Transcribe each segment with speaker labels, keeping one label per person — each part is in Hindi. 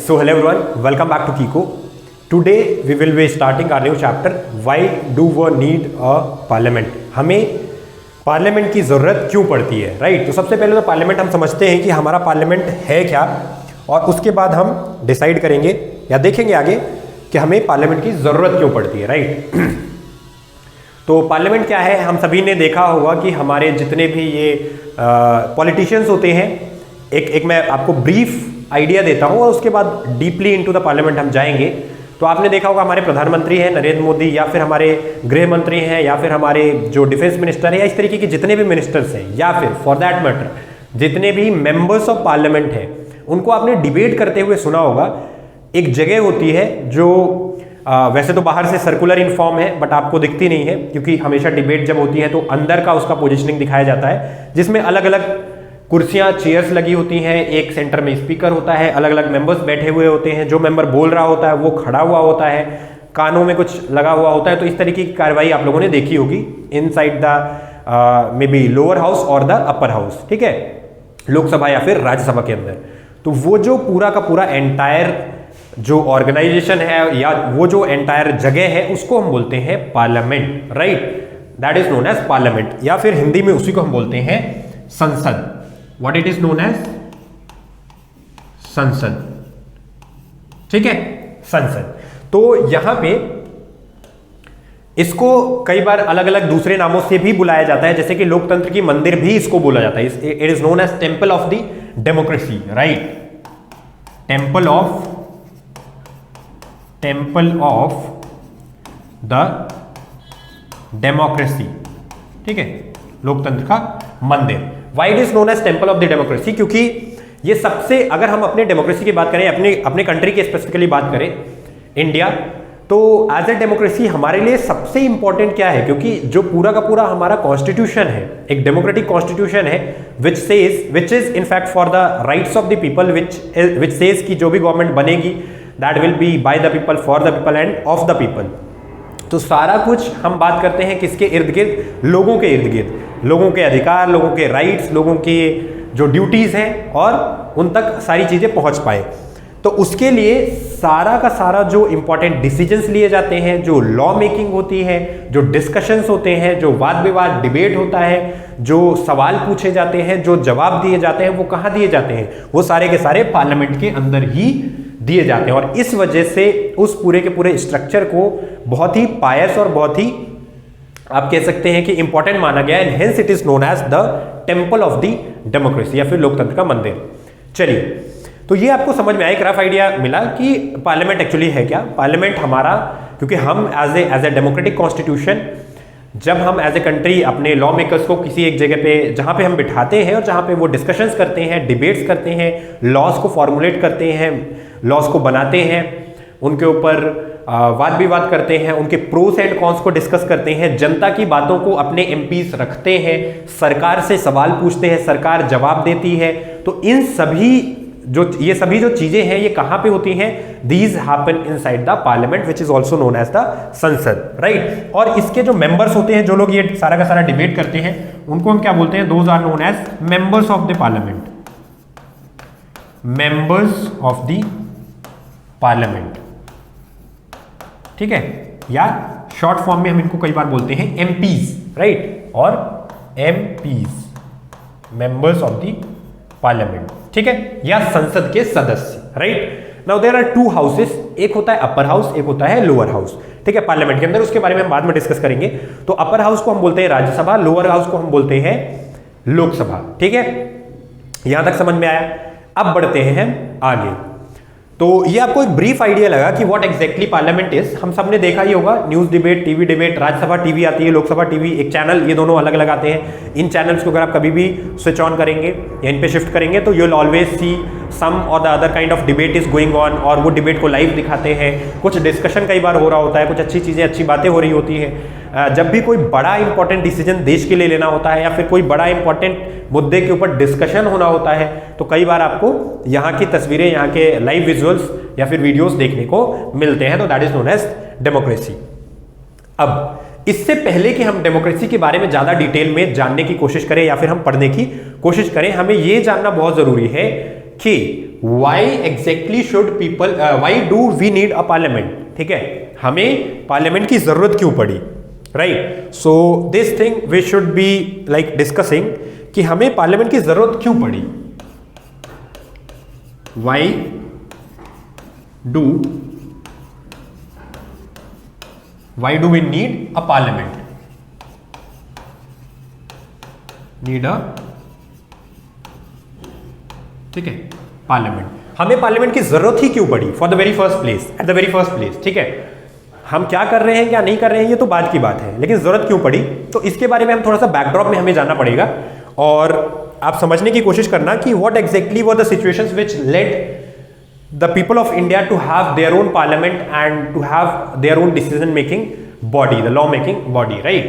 Speaker 1: So hello everyone, welcome back to Kiko. Today we will be starting our new chapter. Why do we need a parliament? हमें पार्लियामेंट की ज़रूरत क्यों पड़ती है, राइट? तो सबसे पहले तो पार्लियामेंट हम समझते हैं कि हमारा पार्लियामेंट है क्या, और उसके बाद हम डिसाइड करेंगे या देखेंगे आगे कि हमें पार्लियामेंट की ज़रूरत क्यों पड़ती है, राइट? तो पार्लियामेंट क्या है, हम सभी ने देखा होगा कि हमारे जितने भी ये पॉलिटिशियंस होते हैं, एक मैं आपको ब्रीफ आइडिया देता हूँ और उसके बाद डीपली इनटू द पार्लियामेंट हम जाएंगे। तो आपने देखा होगा हमारे प्रधानमंत्री हैं नरेंद्र मोदी, या फिर हमारे गृह मंत्री हैं, या फिर हमारे जो डिफेंस मिनिस्टर है, या इस तरीके के जितने भी मिनिस्टर्स हैं, या फिर फॉर दैट मैटर जितने भी मेंबर्स ऑफ पार्लियामेंट हैं, उनको आपने डिबेट करते हुए सुना होगा। एक जगह होती है जो वैसे तो बाहर से सर्कुलर इन फॉर्म है बट आपको दिखती नहीं है, क्योंकि हमेशा डिबेट जब होती है तो अंदर का उसका पोजिशनिंग दिखाया जाता है, जिसमें अलग अलग कुर्सियां चेयर्स लगी होती हैं, एक सेंटर में स्पीकर होता है, अलग अलग मेंबर्स बैठे हुए होते हैं, जो मेंबर बोल रहा होता है वो खड़ा हुआ होता है, कानों में कुछ लगा हुआ होता है। तो इस तरीके की कार्रवाई आप लोगों ने देखी होगी inside the may be lower house और द अपर हाउस, ठीक है, लोकसभा या फिर राज्यसभा के अंदर। तो वो जो पूरा का पूरा एंटायर जो ऑर्गेनाइजेशन है या वो जो एंटायर जगह है उसको हम बोलते हैं parliament, right? That is known as parliament, या फिर हिंदी में उसी को हम बोलते हैं संसद। What it is known as Sansad, ठीक है, संसद। तो यहां पे इसको कई बार अलग अलग दूसरे नामों से भी बुलाया जाता है, जैसे कि लोकतंत्र की मंदिर भी इसको बोला जाता है। It is known as temple of the democracy, right? Temple of the democracy, ठीक है, लोकतंत्र का मंदिर। Why it is known as temple of the democracy? क्योंकि ये सबसे, अगर हम अपने डेमोक्रेसी की बात करें, अपने कंट्री की स्पेसिफिकली बात करें, इंडिया, तो एज ए डेमोक्रेसी हमारे लिए सबसे इंपॉर्टेंट क्या है? क्योंकि जो पूरा का पूरा हमारा कॉन्स्टिट्यूशन है, एक डेमोक्रेटिक कॉन्स्टिट्यूशन है, which is in fact for the rights of the people, which says कि जो भी गवर्नमेंट बनेगी that will B by the people, for the people end of the people. तो सारा कुछ हम बात करते हैं किसके इर्द गिर्द? लोगों के इर्द गिर्द, लोगों के अधिकार, लोगों के राइट्स, लोगों के जो ड्यूटीज हैं, और उन तक सारी चीजें पहुंच पाए। तो उसके लिए सारा का सारा जो इंपॉर्टेंट डिसीजंस लिए जाते हैं, जो लॉ मेकिंग होती है, जो डिस्कशंस होते हैं, जो वाद विवाद डिबेट होता है, जो सवाल पूछे जाते हैं, जो जवाब दिए जाते हैं, वो कहाँ दिए जाते हैं? वो सारे के सारे पार्लियामेंट के अंदर ही दिए जाते हैं। और इस वजह से उस पूरे के पूरे स्ट्रक्चर को बहुत ही पायस और बहुत ही, आप कह सकते हैं कि इंपॉर्टेंट माना गया है। Hence it is known as the temple of the democracy, या फिर लोकतंत्र का मंदिर। चलिए, तो ये आपको समझ में आया, एक रफ आइडिया मिला कि पार्लियामेंट एक्चुअली है क्या। पार्लियामेंट हमारा, क्योंकि हम एज ए डेमोक्रेटिक कॉन्स्टिट्यूशन, जब हम एज ए कंट्री अपने लॉ मेकर्स को किसी एक जगह पे जहाँ पे हम बिठाते हैं और जहाँ पे वो डिस्कशंस करते हैं, डिबेट्स करते हैं, लॉज को फॉर्मुलेट करते हैं, लॉज को बनाते हैं, उनके ऊपर वाद विवाद करते हैं, उनके प्रोस एंड कॉन्स को डिस्कस करते हैं, जनता की बातों को अपने एमपीज रखते हैं, सरकार से सवाल पूछते हैं, सरकार जवाब देती है। तो इन सभी ये सभी जो चीजें हैं, ये कहाँ पे होती हैं? These happen inside the parliament, which is also known as the Sansad, right? और इसके जो मेंबर्स होते हैं, जो लोग ये सारा का सारा डिबेट करते हैं, उनको हम क्या बोलते हैं? Those are known as members of the parliament, members of the parliament, ठीक है, या शॉर्ट फॉर्म में हम इनको कई बार बोलते हैं एमपीज, राइट? और MPs, members of the parliament, ठीक है, या संसद के सदस्य, right? Now there are two houses, एक होता है अपर हाउस, एक होता है लोअर हाउस, ठीक है, पार्लियामेंट के अंदर। उसके बारे में हम बाद में डिस्कस करेंगे। तो अपर हाउस को हम बोलते हैं राज्यसभा, लोअर हाउस को हम बोलते हैं लोकसभा, ठीक है, यहां तक समझ में आया। अब बढ़ते हैं आगे। तो ये आपको एक ब्रीफ आइडिया लगा कि व्हाट एग्जैक्टली पार्लियामेंट इज। हम सब ने देखा ही होगा, news debate, TV debate, Rajya Sabha TV आती है, लोकसभा टीवी एक चैनल, ये दोनों अलग अलग आते हैं। इन चैनल्स को अगर आप कभी भी स्विच ऑन करेंगे या इन पे शिफ्ट करेंगे तो यू विल ऑलवेज सी सम और the other kind of debate is going on, और वो डिबेट को लाइव दिखाते हैं। कुछ डिस्कशन कई बार हो रहा होता है, कुछ अच्छी चीजें, अच्छी बातें हो रही होती है। जब भी कोई बड़ा इंपॉर्टेंट डिसीजन देश के लिए लेना होता है, या फिर कोई बड़ा इंपॉर्टेंट मुद्दे के ऊपर डिस्कशन होना होता है, तो कई बार आपको यहाँ की तस्वीरें, यहाँ के लाइव विजुअल्स या फिर वीडियोस देखने को मिलते हैं। तो that is known as democracy. अब इससे पहले कि हम डेमोक्रेसी के बारे में ज्यादा डिटेल में जानने की कोशिश करें या फिर हम पढ़ने की कोशिश करें, हमें यह जानना बहुत जरूरी है कि why exactly should people, why do we need a parliament, ठीक है, हमें पार्लियामेंट की जरूरत क्यों पड़ी, right. So this thing we should be like discussing कि हमें पार्लियामेंट की जरूरत क्यों पड़ी, why do we need a parliament, need a, ठीक है, पार्लियामेंट, हमें पार्लियामेंट की जरूरत ही क्यों पड़ी for the very first place, at the very first place, ठीक है। हम क्या कर रहे हैं क्या नहीं कर रहे हैं ये तो बाद की बात है, लेकिन जरूरत क्यों पड़ी, तो इसके बारे में हम थोड़ा सा बैकड्रॉप में हमें जानना पड़ेगा और आप समझने की कोशिश करना कि what exactly were the situations which led the people of India to have their own parliament and to have their own decision making body, the law making body, right।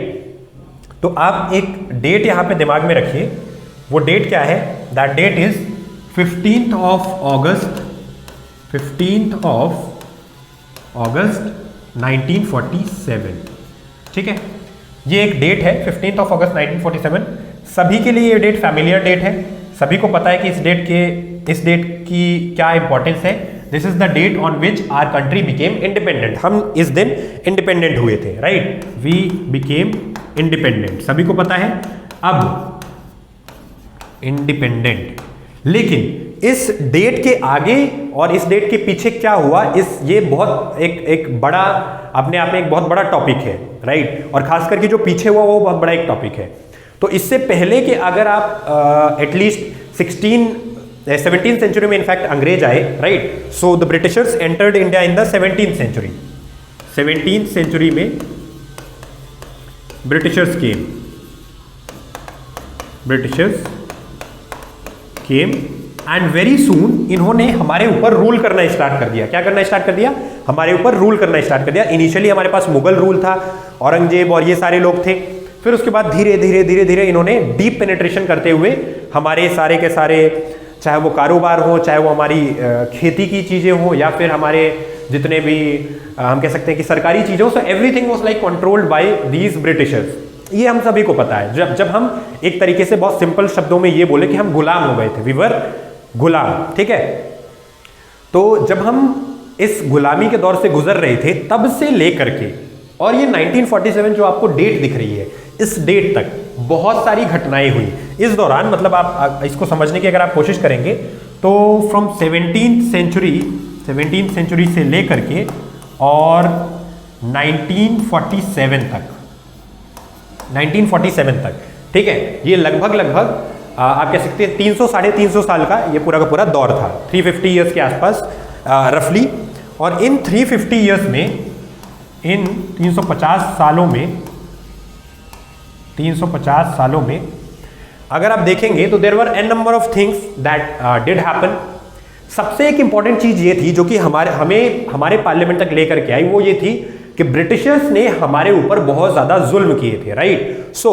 Speaker 1: तो आप एक डेट यहां पे दिमाग में रखिए, वो डेट क्या है, that date is 15th of August 1947, ठीक है। ये एक डेट है 15th of August 1947, सभी के लिए ये डेट फैमिलियर डेट है, सभी को पता है कि इस डेट की क्या इंपॉर्टेंस है। This is the date on which our country became independent, हम इस दिन इंडिपेंडेंट हुए थे, राइट, वी बिकेम इंडिपेंडेंट, सभी को पता है अब इंडिपेंडेंट। लेकिन इस डेट के आगे और इस डेट के पीछे क्या हुआ, ये बहुत एक बड़ा, अपने आप में एक बहुत बड़ा टॉपिक है, राइट, और खास करके जो पीछे हुआ वो बहुत बड़ा एक टॉपिक है। तो इससे पहले कि अगर आप एटलीस्ट 17th सेंचुरी में इनफैक्ट अंग्रेज आए, right, so the Britishers entered India in the 17th century, 17th century में Britishers came and very soon इन्होंने हमारे ऊपर रूल करना स्टार्ट कर दिया। क्या करना स्टार्ट कर दिया, हमारे ऊपर रूल करना स्टार्ट कर दिया। इनिशियली हमारे पास मुगल रूल था, औरंगजेब और ये सारे लोग थे, फिर उसके बाद धीरे धीरे इन्होंने डीप पेनिट्रेशन करते हुए हमारे सारे के सारे, चाहे वो कारोबार हो, चाहे वो हमारी खेती की चीज़ें हो, या फिर हमारे जितने भी हम कह सकते हैं कि सरकारी चीज़ें हो, so everything was like controlled by these Britishers. ये हम सभी को पता है। जब हम एक तरीके से बहुत सिंपल शब्दों में ये बोले कि हम गुलाम हो गए थे, वी वर गुलाम, ठीक है। तो जब हम इस गुलामी के दौर से गुजर रहे थे तब से लेकर के, और ये 1947 जो आपको डेट दिख रही है, इस डेट तक बहुत सारी घटनाएं हुई इस दौरान। मतलब आप इसको समझने की अगर आप कोशिश करेंगे तो फ्रॉम 17th सेंचुरी से लेकर के और 1947 तक, ठीक है, ये लगभग आप कह सकते हैं 300-350 साल का ये पूरा का पूरा दौर था, 350 ईयर्स के आसपास रफली। और इन 350 ईयर्स में, इन 350 सालों में अगर आप देखेंगे तो there were an number of things that did happen. सबसे एक इंपॉर्टेंट चीज ये थी जो कि हमारे पार्लियामेंट तक लेकर के आई, वो ये थी कि ब्रिटिशर्स ने हमारे ऊपर बहुत ज्यादा जुल्म किए थे, राइट। सो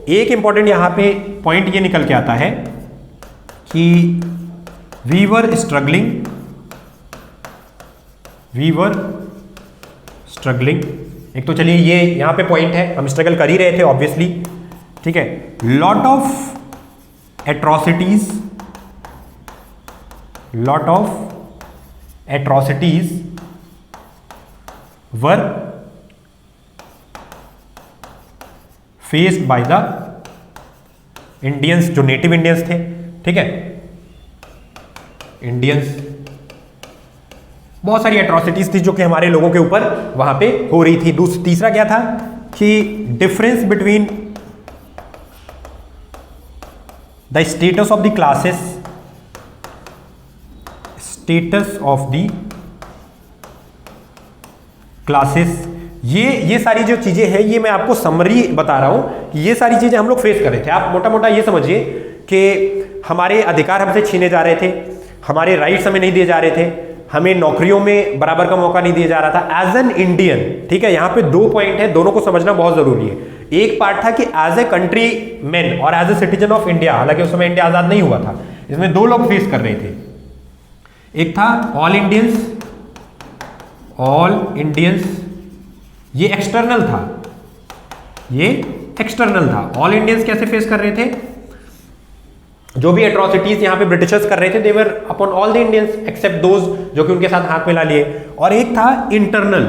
Speaker 1: एक इंपॉर्टेंट यहां पे पॉइंट ये निकल के आता है कि वी वर स्ट्रगलिंग। एक तो चलिए ये यहां पे पॉइंट है, हम स्ट्रगल कर ही रहे थे ऑब्वियसली, ठीक है। Lot of atrocities were faced by the Indians, जो नेटिव इंडियंस थे, ठीक है, इंडियंस। बहुत सारी एट्रोसिटीज थी जो कि हमारे लोगों के ऊपर वहां पे हो रही थी। तीसरा क्या था कि difference between the status of the classes, ये सारी जो चीजें हैं, ये मैं आपको समरी बता रहा हूं कि ये सारी चीजें हम लोग फेस कर रहे थे। आप मोटा मोटा ये समझिए कि हमारे अधिकार हमसे छीने जा रहे थे, हमारे राइट्स हमें नहीं दिए जा रहे थे, हमें नौकरियों में बराबर का मौका नहीं दिया जा रहा था एज एन इंडियन, ठीक है। यहां पे 2 पॉइंट है, दोनों को समझना बहुत जरूरी है। एक पार्ट था कि एज ए कंट्री मैन और as a citizen of India, हालांकि उस समय इंडिया आजाद नहीं हुआ था, इसमें 2 लोग फेस कर रहे थे। एक था ऑल इंडियंस, ये एक्सटर्नल था, ऑल इंडियंस कैसे फेस कर रहे थे जो भी एट्रोसिटीज यहाँ पे ब्रिटिशर्स कर रहे थे, they were upon all the Indians except those जो कि उनके साथ हाथ मिला लिए। और एक था इंटरनल,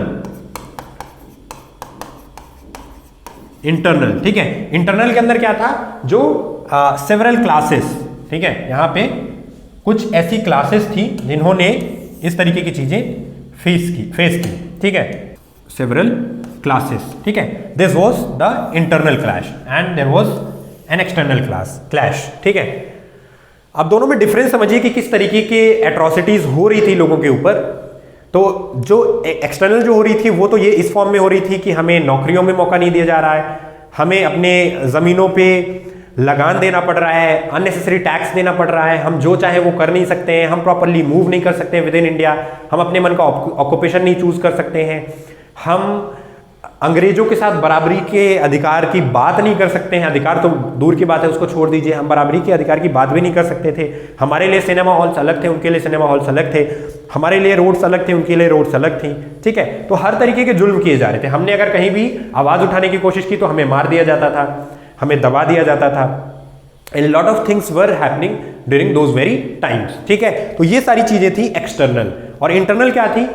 Speaker 1: ठीक है। इंटरनल के अंदर क्या था, जो सेवरल क्लासेस, ठीक है, यहाँ पे कुछ ऐसी क्लासेस थी जिन्होंने इस तरीके की चीजें फेस की, ठीक है, सेवरल क्लासेस, ठीक है। This was the internal clash and there was an external clash, ठीक है। अब दोनों में डिफरेंस समझिए कि किस तरीके के एट्रोसिटीज हो रही थी लोगों के ऊपर। तो जो एक्सटर्नल जो हो रही थी वो तो ये इस फॉर्म में हो रही थी कि हमें नौकरियों में मौका नहीं दिया जा रहा है, हमें अपने ज़मीनों पे लगान देना पड़ रहा है, अननेसेसरी टैक्स देना पड़ रहा है, हम जो चाहे वो कर नहीं सकते हैं, हम प्रॉपरली मूव नहीं कर सकते विद इन इंडिया, हम अपने मन का ऑक्यूपेशन नहीं चूज कर सकते हैं, हम अंग्रेजों के साथ बराबरी के अधिकार की बात नहीं कर सकते हैं, अधिकार तो दूर की बात है उसको छोड़ दीजिए, हम बराबरी के अधिकार की बात भी नहीं कर सकते थे। हमारे लिए सिनेमा हॉल्स अलग थे, उनके लिए सिनेमा हॉल्स अलग थे, हमारे लिए रोड्स अलग थे, उनके लिए रोड्स अलग थी, ठीक है। तो हर तरीके के जुल्म किए जा रहे थे। हमने अगर कहीं भी आवाज उठाने की कोशिश की तो हमें मार दिया जाता था, हमें दबा दिया जाता था। And lot of things were happening during those very times, ठीक है। तो ये सारी चीजें थी एक्सटर्नल। और इंटरनल क्या थी,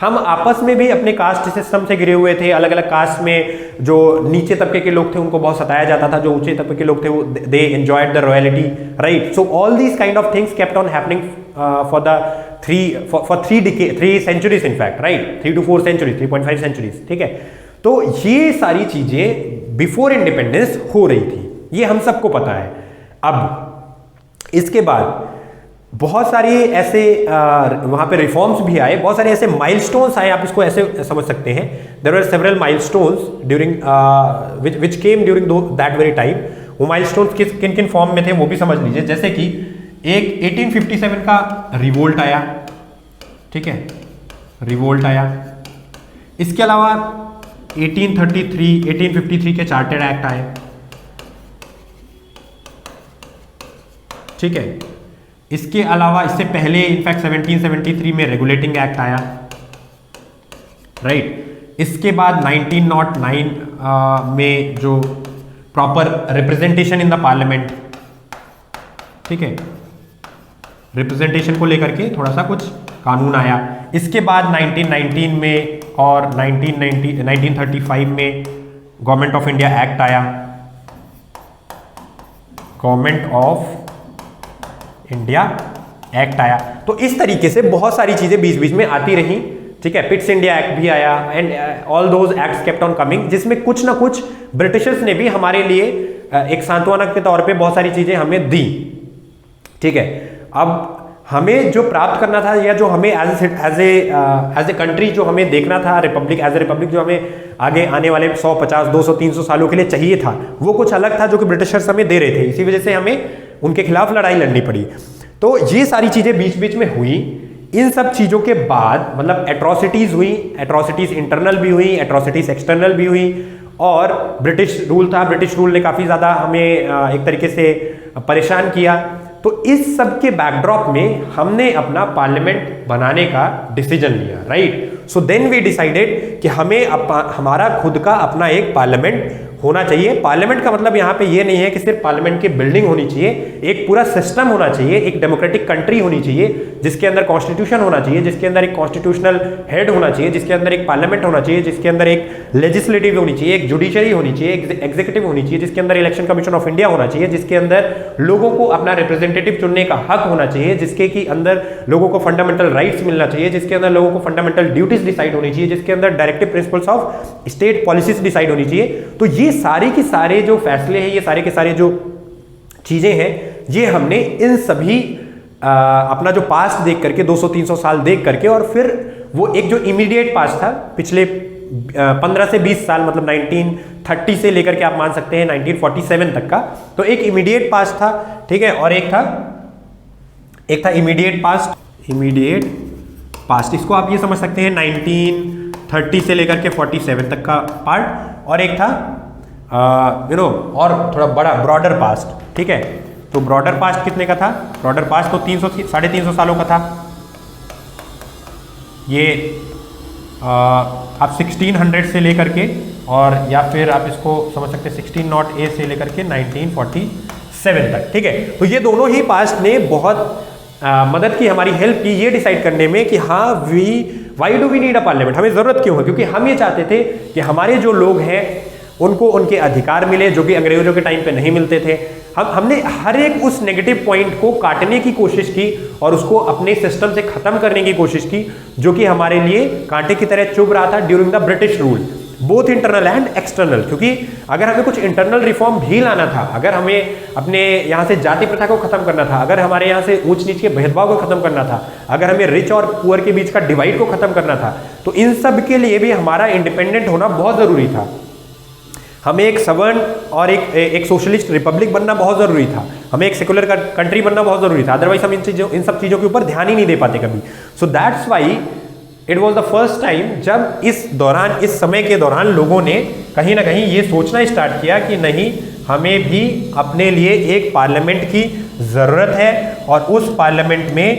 Speaker 1: हम आपस में भी अपने कास्ट सिस्टम से गिरे हुए थे। अलग अलग कास्ट में जो नीचे तबके के लोग थे उनको बहुत सताया जाता था, जो ऊंचे तबके के लोग थे वो they enjoyed the royalty, right. So all these kind of things kept on happening for 3 centuries in fact, right, 3 to 4 centuries, 3.5 centuries, ठीक है। तो ये सारी चीजें बिफोर इंडिपेंडेंस हो रही थी, ये हम सबको पता है। अब इसके बाद बहुत सारे ऐसे वहाँ पे रिफॉर्म्स भी आए, बहुत सारे ऐसे माइलस्टोन्स आए, आप इसको ऐसे समझ सकते हैं। There were several milestones during which came during that very time. वो माइलस्टोन्स किन किन फॉर्म में थे वो भी समझ लीजिए। जैसे कि एक 1857 का रिवोल्ट आया, ठीक है, रिवोल्ट आया। इसके अलावा 1853 के चार्टर्ड एक्ट आए, ठीक है। इसके अलावा इससे पहले इनफैक्ट 1773 में रेगुलेटिंग एक्ट आया, राइट। इसके बाद 1909 में जो proper representation in the parliament, ठीक है, रिप्रेजेंटेशन को लेकर के थोड़ा सा कुछ कानून आया। इसके बाद 1919 में और 1935 में गवर्नमेंट ऑफ इंडिया एक्ट आया, गवर्नमेंट ऑफ इंडिया एक्ट आया। तो इस तरीके से बहुत सारी चीजें बीच बीच में आती रही, ठीक है। पिट्स इंडिया एक्ट भी आया and all those acts kept on coming, जिसमें कुछ ना कुछ ब्रिटिशर्स ने भी हमारे लिए एक सांत्वना के तौर पे बहुत सारी चीजें हमें दी, ठीक है। अब हमें जो प्राप्त करना था या जो हमें एज ए कंट्री जो हमें देखना था, रिपब्लिक एज ए रिपब्लिक जो हमें आगे आने वाले 100, 50, 200, 300 सालों के लिए चाहिए था, वो कुछ अलग था जो कि ब्रिटिशर्स हमें दे रहे थे। इसी वजह से हमें उनके खिलाफ लड़ाई लड़नी पड़ी। तो ये सारी चीजें बीच बीच में हुई। इन सब चीजों के बाद मतलब एट्रोसिटीज हुई, एट्रोसिटीज इंटरनल भी हुई, एट्रोसिटीज एक्सटर्नल भी हुई, और ब्रिटिश रूल था। ब्रिटिश रूल ने काफी ज्यादा हमें एक तरीके से परेशान किया। तो इस सब के बैकड्रॉप में हमने अपना पार्लियामेंट बनाने का डिसीजन लिया, राइट। सो देन वी डिसाइडेड कि हमें हमारा खुद का अपना एक पार्लियामेंट होना चाहिए। पार्लियामेंट का मतलब यहाँ पे ये नहीं है कि सिर्फ पार्लियामेंट की बिल्डिंग होनी चाहिए, एक पूरा सिस्टम होना चाहिए, एक डेमोक्रेटिक कंट्री होनी चाहिए जिसके अंदर कॉन्स्टिट्यूशन होना चाहिए, जिसके अंदर एक कॉन्स्टिट्यूशनल हेड होना चाहिए, जिसके अंदर एक पार्लियामेंट होना चाहिए, जिसके अंदर एक लेजिस्लेटिव होनी चाहिए, एक जुडिशरी होनी चाहिए, एक एग्जीक्यूटिव होनी चाहिए, जिसके अंदर इलेक्शन कमीशन ऑफ इंडिया होना चाहिए, जिसके अंदर लोगों को अपना रिप्रेजेंटेटिव चुनने का हक होना चाहिए, जिसके की अंदर लोगों को फंडामेंटल राइट्स मिलना चाहिए, जिसके अंदर लोगों को फंडामेंटल ड्यूटीज डिसाइड होनी चाहिए, जिसके अंदर directive principles of state policies decide होनी चाहिए। तो ये सारे के सारे जो फैसले हैं, ये सारे के सारे जो चीजें हैं, ये हमने इन सभी अपना जो पास्ट देख करके 200-300 साल देख करके, और फिर वो एक जो इमीडिएट पास्ट था पिछले 15 से 20 साल, मतलब 1930 से लेकर के आप मान सकते हैं 1947 तक का, तो एक इमीडिएट पास्ट था, ठीक है। और एक था इमीडिएट पास्ट, इसको आप ये समझ सकते हैं 1930 से लेकर के 47 तक का पार्ट, और एक था और थोड़ा बड़ा ब्रॉडर पास्ट, ठीक है। तो ब्रॉडर पास्ट कितने का था? ब्रॉडर पास्ट तो 300-350 सालों का था। ये आप 1600 से लेकर के, और या फिर आप इसको समझ सकते हैं 1600 से लेकर के 1947 7 तक, ठीक है। तो ये दोनों ही पास्ट ने बहुत मदद की, हमारी हेल्प की ये डिसाइड करने में कि हाँ why do we need a parliament, हमें जरूरत क्यों है, क्योंकि हम ये चाहते थे कि हमारे जो लोग हैं उनको उनके अधिकार मिले जो कि अंग्रेजों के टाइम पे नहीं मिलते थे। हमने हर एक उस नेगेटिव पॉइंट को काटने की कोशिश की और उसको अपने सिस्टम से खत्म करने की कोशिश की, जो कि हमारे लिए कांटे की तरह चुभ रहा था during the British rule, both internal and external. क्योंकि अगर हमें कुछ इंटरनल रिफॉर्म भी लाना था, अगर हमें अपने यहाँ से जाति प्रथा को खत्म करना था, अगर हमारे यहाँ से ऊंच नीच के भेदभाव को खत्म करना था, अगर हमें रिच और पुअर के बीच का डिवाइड को खत्म करना था, तो इन सब के लिए भी हमारा इंडिपेंडेंट होना बहुत जरूरी था। हमें एक सवर्न और एक सोशलिस्ट रिपब्लिक बनना बहुत जरूरी था, हमें एक सेकुलर कंट्री बनना बहुत जरूरी था, अदरवाइज हम इन सब चीजों के ऊपर ध्यान ही नहीं दे पाते कभी। So that's why it was the first time जब इस समय के दौरान लोगों ने कहीं ना कहीं ये सोचना स्टार्ट किया कि नहीं, हमें भी अपने लिए एक पार्लियामेंट की ज़रूरत है और उस पार्लियामेंट में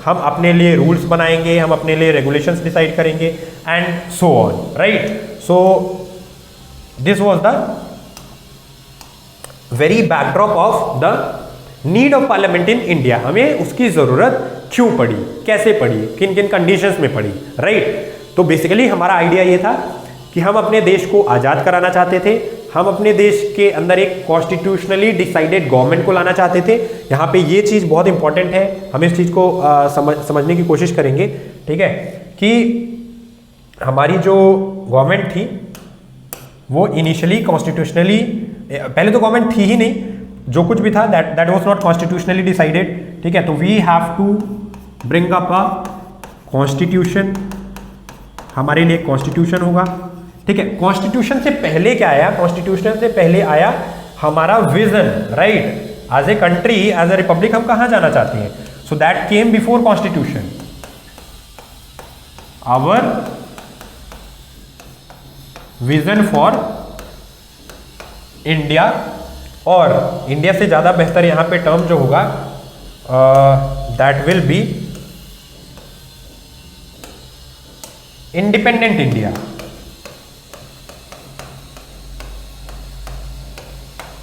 Speaker 1: हम अपने लिए रूल्स बनाएंगे, हम अपने लिए रेगुलेशंस डिसाइड करेंगे and so on, right. So this was the very backdrop of the need of parliament in India. हमें उसकी ज़रूरत क्यों पड़ी, कैसे पड़ी, किन किन कंडीशंस में पड़ी, राइट। तो बेसिकली हमारा आइडिया ये था कि हम अपने देश को आज़ाद कराना चाहते थे, हम अपने देश के अंदर एक कॉन्स्टिट्यूशनली डिसाइडेड गवर्नमेंट को लाना चाहते थे। यहाँ पे ये चीज़ बहुत इंपॉर्टेंट है, हम इस चीज़ को समझने की कोशिश करेंगे, ठीक है, कि हमारी जो गवर्नमेंट थी वो इनिशियली कॉन्स्टिट्यूशनली, पहले तो गवर्नमेंट थी ही नहीं, जो कुछ भी था that was not constitutionally decided, ठीक है। तो we have to bring up a constitution, हमारे लिए कॉन्स्टिट्यूशन होगा, ठीक है। कॉन्स्टिट्यूशन से पहले क्या आया, कॉन्स्टिट्यूशन से पहले आया हमारा vision, right. As a country, as a republic हम कहाँ जाना चाहते हैं, so that came before constitution. Our vision for India, और इंडिया से ज़्यादा बेहतर यहाँ पे टर्म जो होगा that will be independent India,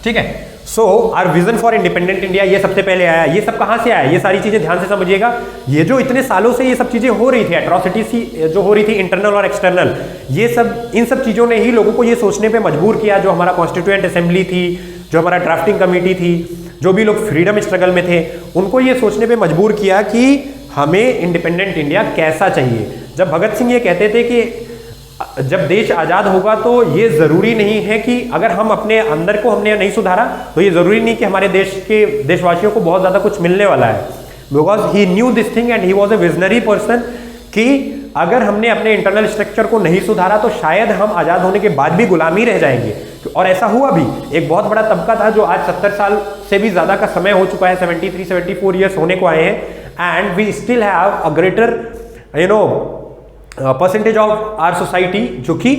Speaker 1: ठीक है। So our vision for independent India ये सबसे पहले आया। ये सब कहाँ से आया, ये सारी चीजें ध्यान से समझिएगा। ये जो इतने सालों से ये सब चीजें हो रही थी, एट्रॉसिटीज जो हो रही थी इंटरनल और एक्सटर्नल, ये सब इन सब चीजों ने ही लोगों को ये सोचने पे मजबूर किया। जो हमारा कॉन्स्टिट्यूएंट असेंबली थी, जो हमारा ड्राफ्टिंग कमेटी थी, जो भी लोग फ्रीडम स्ट्रगल में थे, उनको ये सोचने पे मजबूर किया कि हमें इंडिपेंडेंट इंडिया कैसा चाहिए। जब भगत सिंह ये कहते थे कि जब देश आज़ाद होगा तो ये ज़रूरी नहीं है कि अगर हम अपने अंदर को हमने नहीं सुधारा तो ये ज़रूरी नहीं कि हमारे देश के देशवासियों को बहुत ज़्यादा कुछ मिलने वाला है, because he new this thing and he was a visionary person कि अगर हमने अपने इंटरनल स्ट्रक्चर को नहीं सुधारा तो शायद हम आज़ाद होने के बाद भी गुलामी रह जाएंगे। और ऐसा हुआ भी। एक बहुत बड़ा तबका था जो आज 70 साल से भी ज़्यादा का समय हो चुका है, 73-74 ईयर्स होने को आए हैं, and we still have a greater percentage of our society जो कि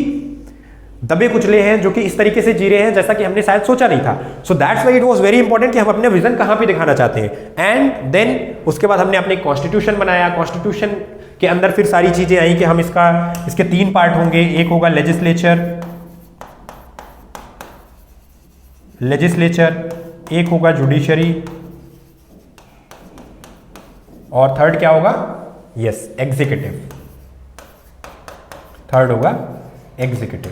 Speaker 1: दबे कुचले हैं, जो कि इस तरीके से जी रहे हैं जैसा कि हमने शायद सोचा नहीं था। So that's why it was very important कि हम अपने विजन कहाँ पे दिखाना चाहते हैं। एंड देन उसके बाद हमने अपने कॉन्स्टिट्यूशन बनाया। कॉन्स्टिट्यूशन के अंदर फिर सारी चीजें आई कि हम इसके 3 पार्ट होंगे। एक होगा लेजिस्लेचर, एक होगा जुडिशरी, और थर्ड क्या होगा, यस, एग्जीक्यूटिव। थर्ड होगा एग्जीक्यूटिव,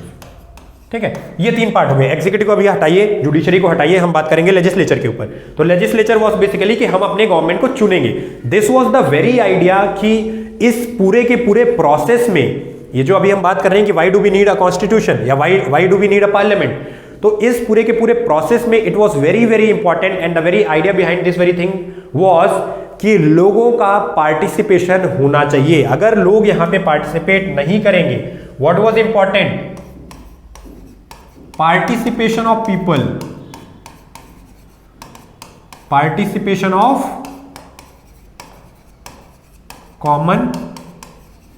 Speaker 1: ठीक है। ये 3 पार्ट हो गए। एग्जीक्यूटिव को अभी हटाइए, जुडिशरी को हटाइए, हम बात करेंगे लेजिस्लेचर के ऊपर। तो लेजिस्लेचर वाज बेसिकली कि हम अपने गवर्नमेंट को चुनेंगे। This was the very idea कि इस पूरे के पूरे प्रोसेस में, ये जो अभी हम बात कर रहे हैं कि why do we need a constitution या why do we need a parliament, तो इस पूरे के पूरे प्रोसेस में it was very very important and the very idea behind this very thing was कि लोगों का पार्टिसिपेशन होना चाहिए। अगर लोग यहां पे पार्टिसिपेट नहीं करेंगे, what was important, participation of people, participation of common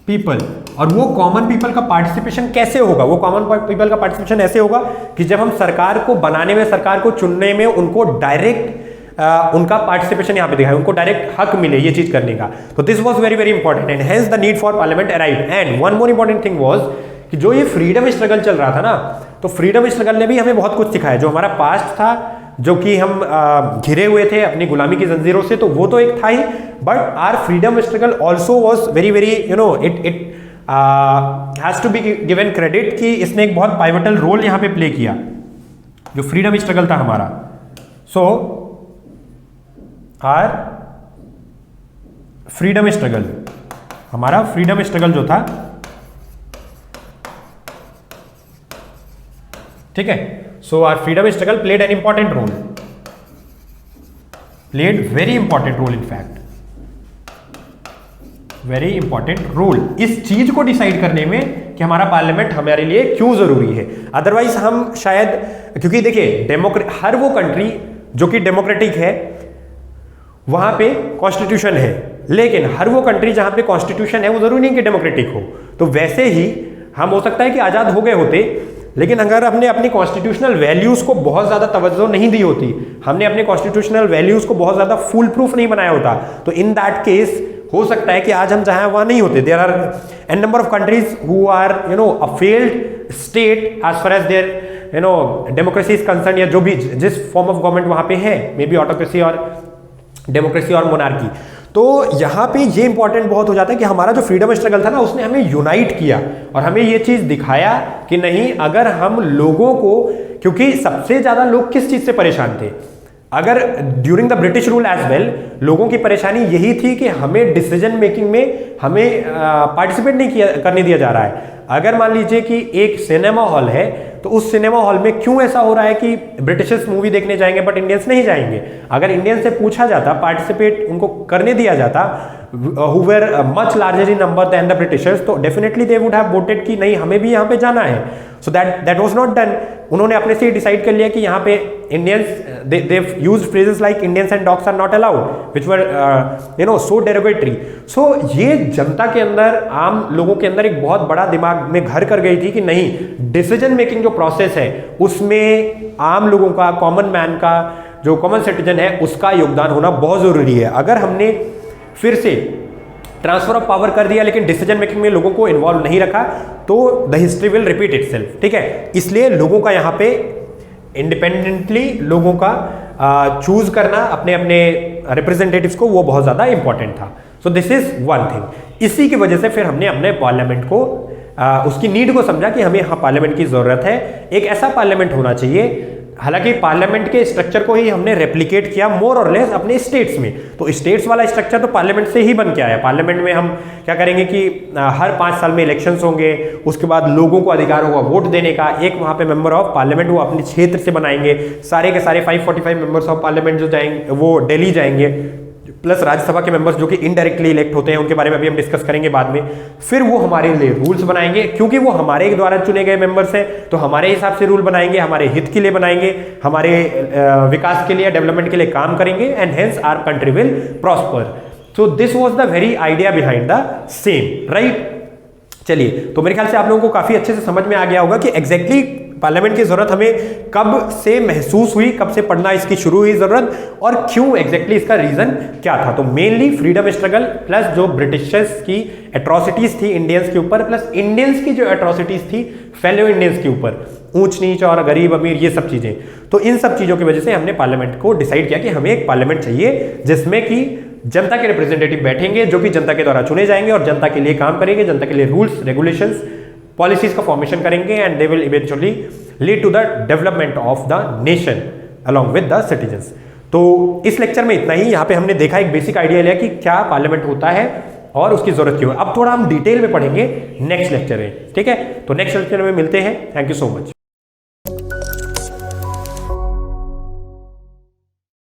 Speaker 1: people. और वो कॉमन पीपल का पार्टिसिपेशन कैसे होगा, वो कॉमन पीपल का पार्टिसिपेशन ऐसे होगा कि जब हम सरकार को बनाने में, सरकार को चुनने में उनको डायरेक्ट उनका पार्टिसिपेशन यहां पे दिखाए, उनको डायरेक्ट हक मिले ये चीज करने का। तो this was very very important and hence the need for parliament arrived. And one more important thing was कि जो ये फ्रीडम स्ट्रगल चल रहा था ना, तो फ्रीडम स्ट्रगल ने भी हमें बहुत कुछ सिखाया। जो हमारा पास्ट था जो कि हम घिरे हुए थे अपनी गुलामी की जंजीरों से, तो वो तो एक था ही, but our freedom struggle also was very very it has to be given credit कि इसने एक बहुत पाइवटल रोल यहां पे प्ले किया, जो फ्रीडम स्ट्रगल था हमारा। सो आर फ्रीडम स्ट्रगल, हमारा फ्रीडम स्ट्रगल जो था, ठीक है, so our freedom struggle played an important role, played very important role, in fact very important role इस चीज को डिसाइड करने में कि हमारा पार्लियामेंट हमारे लिए क्यों जरूरी है। अदरवाइज हम शायद, क्योंकि देखिए हर वो कंट्री जो कि डेमोक्रेटिक है वहां पे कॉन्स्टिट्यूशन है, लेकिन हर वो कंट्री जहां पे कॉन्स्टिट्यूशन है वो जरूरी नहीं कि डेमोक्रेटिक हो। तो वैसे ही हम हो सकता है कि आजाद हो गए होते, लेकिन अगर हमने अपनी कॉन्स्टिट्यूशनल वैल्यूज को बहुत ज्यादा तवज्जो नहीं दी होती, हमने अपने कॉन्स्टिट्यूशनल वैल्यूज को बहुत ज्यादा फुल प्रूफ नहीं बनाया होता, तो इन दैट केस हो सकता है कि आज हम जहां वहां नहीं होते। There are an number of countries who are a failed state as far as their democracy is concern, या जो भी जिस फॉर्म ऑफ गवर्नमेंट वहां पे है, मे बी ऑटोक्रेसी और डेमोक्रेसी और मोनार्की। तो यहां पे ये इंपॉर्टेंट बहुत हो जाता है कि हमारा जो फ्रीडम स्ट्रगल था ना, उसने हमें यूनाइट किया और हमें ये चीज दिखाया कि नहीं, अगर हम लोगों को, क्योंकि सबसे ज्यादा लोग किस चीज से परेशान थे, अगर during the British rule as well लोगों की परेशानी यही थी कि हमें डिसीजन मेकिंग में हमें पार्टिसिपेट नहीं करने दिया जा रहा है। अगर मान लीजिए कि एक सिनेमा हॉल है, तो उस सिनेमा हॉल में क्यों ऐसा हो रहा है कि ब्रिटिशर्स मूवी देखने जाएंगे बट इंडियंस नहीं जाएंगे? अगर इंडियंस से पूछा जाता, पार्टिसिपेट उनको करने दिया जाता, who were much larger in number than the Britishers, तो definitely they would have voted कि नहीं, हमें भी यहाँ पे जाना है। So that was not done। उन्होंने अपने से डिसाइड कर लिया कि यहाँ पे Indians they've used phrases like Indians and dogs are not allowed, which were so derogatory। So ये जनता के अंदर, आम लोगों के अंदर एक बहुत बड़ा दिमाग में घर कर गई थी कि नहीं, डिसीजन मेकिंग जो प्रोसेस है उसमें आम लोगों का, कॉमन मैन का, जो कॉमन सिटीजन है, उसका योगदान होना बहुत जरूरी है। अगर हमने फिर से ट्रांसफर ऑफ पावर कर दिया लेकिन डिसीजन मेकिंग में लोगों को इन्वॉल्व नहीं रखा, तो the history will repeat itself. ठीक है, इसलिए लोगों का यहाँ पे इंडिपेंडेंटली लोगों का चूज करना अपने अपने रिप्रेजेंटेटिव्स को, वो बहुत ज्यादा इंपॉर्टेंट था। So this is one thing. इसी की वजह से फिर हमने अपने पार्लियामेंट को उसकी नीड को समझा कि हमें यहाँ पार्लियामेंट की जरूरत है, एक ऐसा पार्लियामेंट होना चाहिए। हालांकि पार्लियामेंट के स्ट्रक्चर को ही हमने रेप्लिकेट किया मोर और लेस अपने स्टेट्स में, तो स्टेट्स वाला स्ट्रक्चर तो पार्लियामेंट से ही बन के आया। पार्लियामेंट में हम क्या करेंगे कि हर 5 साल में इलेक्शंस होंगे, उसके बाद लोगों को अधिकार होगा वोट देने का, एक वहां पे मेंबर ऑफ पार्लियामेंट वो अपने क्षेत्र से बनाएंगे, सारे के सारे 545 मेंबर्स ऑफ पार्लियामेंट जो जाएंगे वो दिल्ली जाएंगे, प्लस राज्यसभा के मेंबर्स जो कि इनडायरेक्टली इलेक्ट होते हैं, उनके बारे में अभी हम डिस्कस करेंगे बाद में। फिर वो हमारे लिए रूल्स बनाएंगे, क्योंकि वो हमारे द्वारा चुने गए मेंबर्स हैं, तो हमारे हिसाब से रूल बनाएंगे, हमारे हित के लिए बनाएंगे, हमारे विकास के लिए, डेवलपमेंट के लिए काम करेंगे, and hence our country will prosper. So this was the very idea behind the same, right. चलिए, तो मेरे ख्याल से आप लोगों को काफी अच्छे से समझ में आ गया होगा कि एग्जैक्टली पार्लियामेंट की जरूरत हमें कब से महसूस हुई, कब से पढ़ना इसकी शुरू हुई जरूरत, और क्यों एग्जैक्टली इसका रीजन क्या था। तो मेनली फ्रीडम स्ट्रगल प्लस जो ब्रिटिशर्स की एट्रोसिटीज थी इंडियंस के ऊपर, प्लस इंडियंस की जो एट्रोसिटीज थी फेलो इंडियंस के ऊपर, ऊंच नीच और गरीब अमीर, ये सब चीजें। तो इन सब चीजों की वजह से हमने पार्लियामेंट को डिसाइड किया कि हमें एक पार्लियामेंट चाहिए जिसमें कि जनता के रिप्रेजेंटेटिव बैठेंगे, जो कि जनता के द्वारा चुने जाएंगे और जनता के लिए काम करेंगे, जनता के लिए रूल्स रेगुलेशंस पॉलिसीज का फॉर्मेशन करेंगे, and they will eventually lead to the development of the nation along with the citizens. तो इस लेक्चर में इतना ही। यहाँ पे हमने देखा, एक बेसिक आइडिया लिया कि क्या पार्लियामेंट होता है और उसकी जरूरत क्यों है। अब थोड़ा हम डिटेल में पढ़ेंगे नेक्स्ट लेक्चर में, ठीक है। तो नेक्स्ट लेक्चर में मिलते हैं। Thank you so much.